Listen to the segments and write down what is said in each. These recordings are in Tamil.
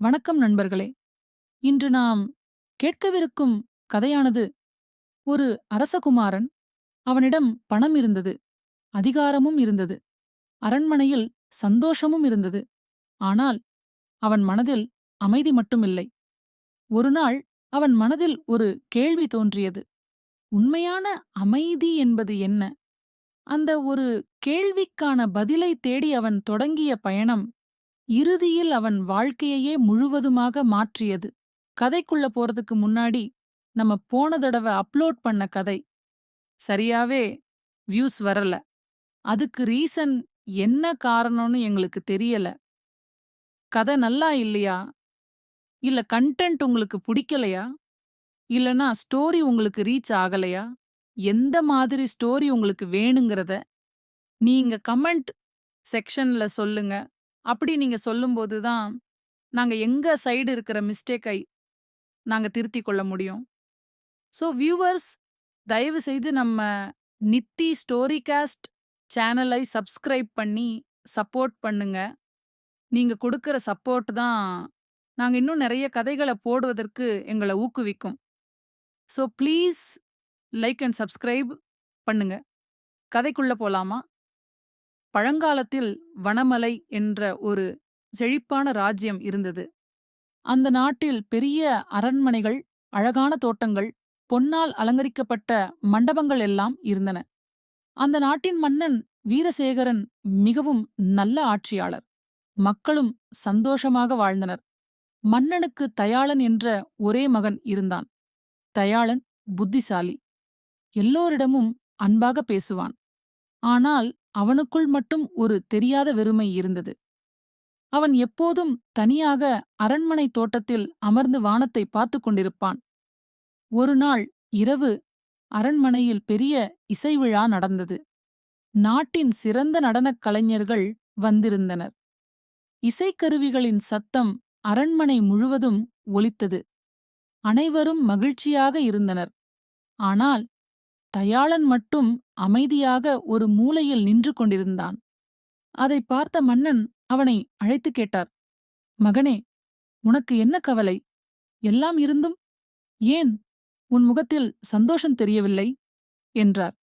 வணக்கம் நண்பர்களே. இன்று நாம் கேட்கவிருக்கும் கதையானது ஒரு அரசகுமாரன். அவனிடம் பணம் இருந்தது, அதிகாரமும் இருந்தது, அரண்மனையில் சந்தோஷமும் இருந்தது. ஆனால் அவன் மனதில் அமைதி மட்டும் இல்லை. ஒருநாள் அவன் மனதில் ஒரு கேள்வி தோன்றியது. உண்மையான அமைதி என்பது என்ன? அந்த ஒரு கேள்விக்கான பதிலை தேடி அவன் தொடங்கிய பயணம் இறுதியில் அவன் வாழ்க்கையையே முழுவதுமாக மாற்றியது. கதைக்குள்ள போறதுக்கு முன்னாடி, நம்ம போன தடவ அப்லோட் பண்ண கதை சரியாவே வியூஸ் வரல. அதுக்கு ரீசன் என்ன காரணம்னு எங்களுக்கு தெரியல. கதை நல்லா இல்லையா? இல்ல கன்டென்ட் உங்களுக்கு புடிக்கலையா? இல்லனா ஸ்டோரி உங்களுக்கு ரீச் ஆகலையா? எந்த மாதிரி ஸ்டோரி உங்களுக்கு வேணுங்கிறத நீங்க கமெண்ட் செக்ஷன்ல சொல்லுங்க. அப்படி நீங்க சொல்லும்போது தான் நாங்க எங்க சைடு இருக்கிற மிஸ்டேக்கை நாங்க திருத்திக் கொள்ள முடியும். ஸோ வியூவர்ஸ், தயவு செய்து நம்ம நித்தி ஸ்டோரிகாஸ்ட் சேனலை சப்ஸ்கிரைப் பண்ணி சப்போர்ட் பண்ணுங்க. நீங்க குடுக்கிற சப்போர்ட் தான் நாங்க இன்னும் நெறைய கதைகள போடுவதற்கு எங்கள ஊக்குவிக்கும். So please like and subscribe பண்ணுங்க. கதைக்குள்ள போலாமா? பழங்காலத்தில் வனமலை என்ற ஒரு செழிப்பான ராஜ்யம் இருந்தது. அந்த நாட்டில் பெரிய அரண்மனைகள், அழகான தோட்டங்கள், பொன்னால் அலங்கரிக்கப்பட்ட மண்டபங்கள் எல்லாம் இருந்தன. அந்த நாட்டின் மன்னன் வீரசேகரன் மிகவும் நல்ல ஆட்சியாளர். மக்களும் சந்தோஷமாக வாழ்ந்தனர். மன்னனுக்கு தயாளன் என்ற ஒரே மகன் இருந்தான். தயாளன் புத்திசாலி. எல்லோரிடமும் அன்பாக பேசுவான். ஆனால் அவனுக்குள் மட்டும் ஒரு தெரியாத வெறுமை இருந்தது. அவன் எப்போதும் தனியாக அரண்மனை தோட்டத்தில் அமர்ந்து வானத்தை பார்த்துக் கொண்டிருப்பான். ஒரு நாள் இரவு அரண்மனையில் பெரிய இசை விழா நடந்தது. நாட்டின் சிறந்த நடனக் கலைஞர்கள் வந்திருந்தனர். இசைக்கருவிகளின் சத்தம் அரண்மனை முழுவதும் ஒலித்தது. அனைவரும் மகிழ்ச்சியாக இருந்தனர். ஆனால் தயாளன் மட்டும் அமைதியாக ஒரு மூலையில் நின்று கொண்டிருந்தான். அதை பார்த்த மன்னன் அவனை அழைத்துக் கேட்டார். மகனே, உனக்கு என்ன கவலை? எல்லாம் இருந்தும் ஏன் உன் முகத்தில் சந்தோஷம் தெரியவில்லை? என்றார்.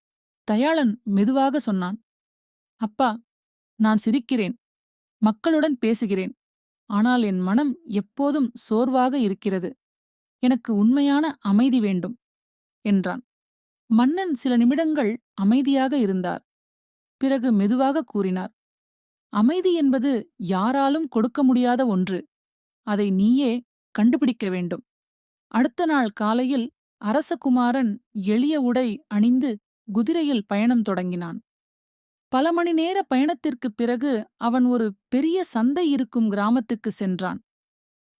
தயாளன் மெதுவாக சொன்னான். அப்பா, நான் சிரிக்கிறேன், மக்களுடன் பேசுகிறேன். ஆனால் என் மனம் எப்போதும் சோர்வாக இருக்கிறது. எனக்கு உண்மையான அமைதி வேண்டும் என்றான். மன்னன் சில நிமிடங்கள் அமைதியாக இருந்தார். பிறகு மெதுவாக கூறினார். அமைதி என்பது யாராலும் கொடுக்க முடியாத ஒன்று. அதை நீயே கண்டுபிடிக்க வேண்டும். அடுத்த நாள் காலையில் அரசகுமாரன் எளிய உடை அணிந்து குதிரையில் பயணம் தொடங்கினான். பல மணி நேர பயணத்திற்குப் பிறகு அவன் ஒரு பெரிய சந்தை இருக்கும் கிராமத்துக்கு சென்றான்.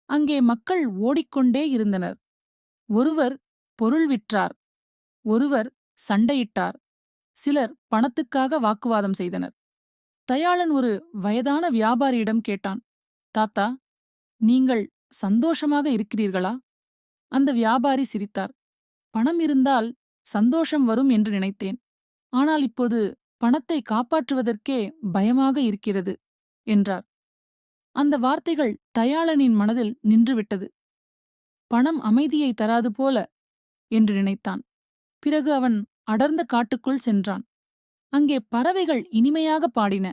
அங்கே மக்கள் ஓடிக்கொண்டே இருந்தனர். ஒருவர் பொருள் விற்றார், ஒருவர் சண்டையிட்டார், சிலர் பணத்துக்காக வாக்குவாதம் செய்தனர். தயாளன் ஒரு வயதான வியாபாரியிடம் கேட்டான். தாத்தா, நீங்கள் சந்தோஷமாக இருக்கிறீர்களா? அந்த வியாபாரி சிரித்தார். பணம் இருந்தால் சந்தோஷம் வரும் என்று நினைத்தேன். ஆனால் இப்போது பணத்தை காப்பாற்றுவதற்கே பயமாக இருக்கிறது என்றார். அந்த வார்த்தைகள் தயாளனின் மனதில் நின்றுவிட்டது. பணம் அமைதியை தராது போல என்று நினைத்தான். பிறகு அவன் அடர்ந்த காட்டுக்குள் சென்றான். அங்கே பறவைகள் இனிமையாக பாடின.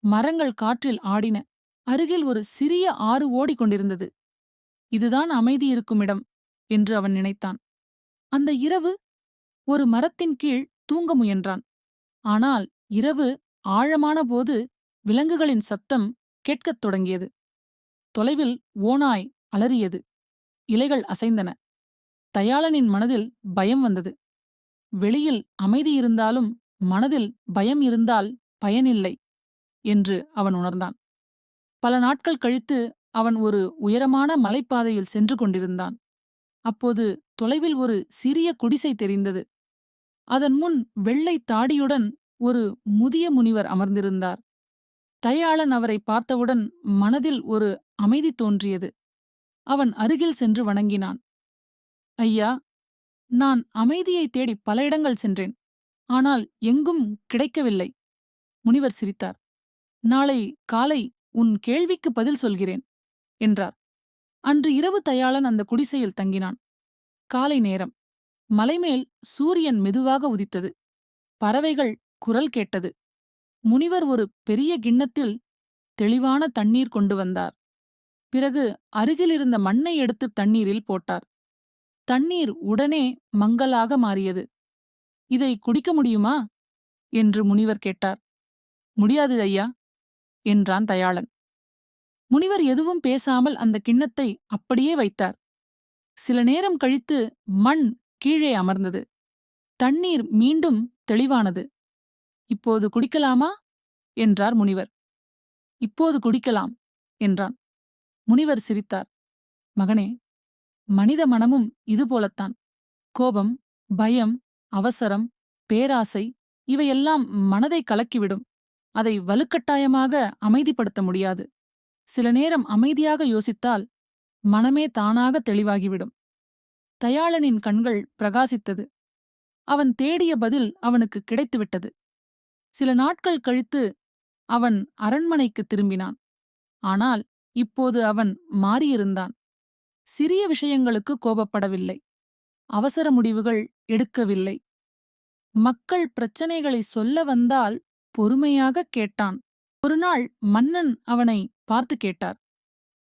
மரங்கள் காற்றில் ஆடின. அருகில் ஒரு சிறிய ஆறு ஓடிக்கொண்டிருந்தது. இதுதான் அமைதி இருக்கும் இடம் என்று அவன் நினைத்தான். அந்த இரவு ஒரு மரத்தின் கீழ் தூங்க முயன்றான். ஆனால் இரவு ஆழமான போது விலங்குகளின் சத்தம் கேட்கத் தொடங்கியது. தொலைவில் ஓநாய் அலறியது. இலைகள் அசைந்தன. தயாளனின் மனதில் பயம் வந்தது. வெளியில் அமைதி இருந்தாலும் மனதில் பயம் இருந்தால் பயனில்லை என்று அவன் உணர்ந்தான். பல நாட்கள் கழித்து அவன் ஒரு உயரமான மலைப்பாதையில் சென்று கொண்டிருந்தான். அப்போது தொலைவில் ஒரு சிறிய குடிசை தெரிந்தது. அதன் முன் வெள்ளை தாடியுடன் ஒரு முதிய முனிவர் அமர்ந்திருந்தார். தயாளன் அவரை பார்த்தவுடன் மனதில் ஒரு அமைதி தோன்றியது. அவன் அருகில் சென்று வணங்கினான். ஐயா, நான் அமைதியை தேடி பல இடங்கள் சென்றேன். ஆனால் எங்கும் கிடைக்கவில்லை. முனிவர் சிரித்தார். நாளை காலை உன் கேள்விக்கு பதில் சொல்கிறேன் என்றார். அன்று இரவு தயாளன் அந்த குடிசையில் தங்கினான். காலை நேரம். மலைமேல் சூரியன் மெதுவாக உதித்தது. பறவைகள் குரல் கேட்டது. முனிவர் ஒரு பெரிய கிண்ணத்தில் தெளிவான தண்ணீர் கொண்டு வந்தார். பிறகு அருகிலிருந்த மண்ணை எடுத்து தண்ணீரில் போட்டார். தண்ணீர் உடனே மங்கலாக மாறியது. இதை குடிக்க முடியுமா என்று முனிவர் கேட்டார். முடியாது ஐயா என்றான் தயாளன். முனிவர் எதுவும் பேசாமல் அந்த கிண்ணத்தை அப்படியே வைத்தார். சில நேரம் கழித்து மண் கீழே அமர்ந்தது. தண்ணீர் மீண்டும் தெளிவானது. இப்போது குடிக்கலாமா என்றார் முனிவர். இப்போது குடிக்கலாம் என்றான். முனிவர் சிரித்தார். மகனே, மனித மனமும் இதுபோலத்தான். கோபம், பயம், அவசரம், பேராசை இவையெல்லாம் மனதை கலக்கிவிடும். அதை வலுக்கட்டாயமாக அமைதிப்படுத்த முடியாது. சில நேரம் அமைதியாக யோசித்தால் மனமே தானாக தெளிவாகிவிடும். தயாளனின் கண்கள் பிரகாசித்தது. அவன் தேடிய பதில் அவனுக்கு கிடைத்துவிட்டது. சில நாட்கள் கழித்து அவன் அரண்மனைக்கு திரும்பினான். ஆனால் இப்போது அவன் மாறியிருந்தான். சிறிய விஷயங்களுக்கு கோபப்படவில்லை. அவசர முடிவுகள் எடுக்கவில்லை. மக்கள் பிரச்சனைகளை சொல்ல வந்தால் பொறுமையாகக் கேட்டான். ஒருநாள் மன்னன் அவனை பார்த்து கேட்டார்.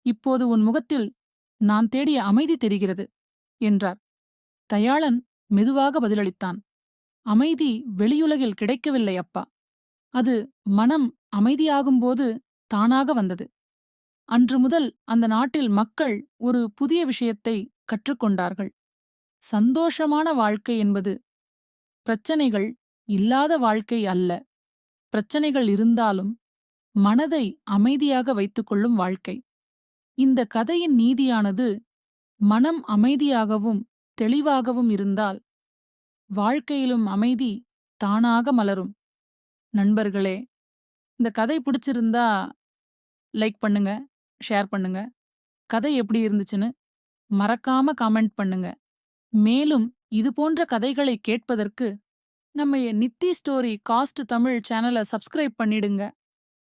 இப்போது உன் முகத்தில் நான் தேடிய அமைதி தெரிகிறது என்றார். தயாளன் மெதுவாக பதிலளித்தான். அமைதி வெளியுலகில் கிடைக்கவில்லை அப்பா. அது மனம் அமைதியாகும்போது தானாக வந்தது. அன்று முதல் அந்த நாட்டில் மக்கள் ஒரு புதிய விஷயத்தை கற்றுக்கொண்டார்கள். சந்தோஷமான வாழ்க்கை என்பது பிரச்சனைகள் இல்லாத வாழ்க்கை அல்ல. பிரச்சனைகள் இருந்தாலும் மனதை அமைதியாக வைத்துக்கொள்ளும் வாழ்க்கை. இந்த கதையின் நீதியானது, மனம் அமைதியாகவும் தெளிவாகவும் இருந்தால் வாழ்க்கையிலும் அமைதி தானாக மலரும். நண்பர்களே, இந்த கதை பிடிச்சிருந்தா லைக் பண்ணுங்க, ஷேர் பண்ணுங்க. கதை எப்படி இருந்துச்சுன்னு மறக்காம காமெண்ட் பண்ணுங்க. மேலும் இதுபோன்ற கதைகளை கேட்பதற்கு நம்ம நித்தி ஸ்டோரி காஸ்ட் தமிழ் சேனலை சப்ஸ்கிரைப் பண்ணிடுங்க.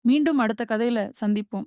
மீண்டும் அடுத்த கதையில சந்திப்போம்.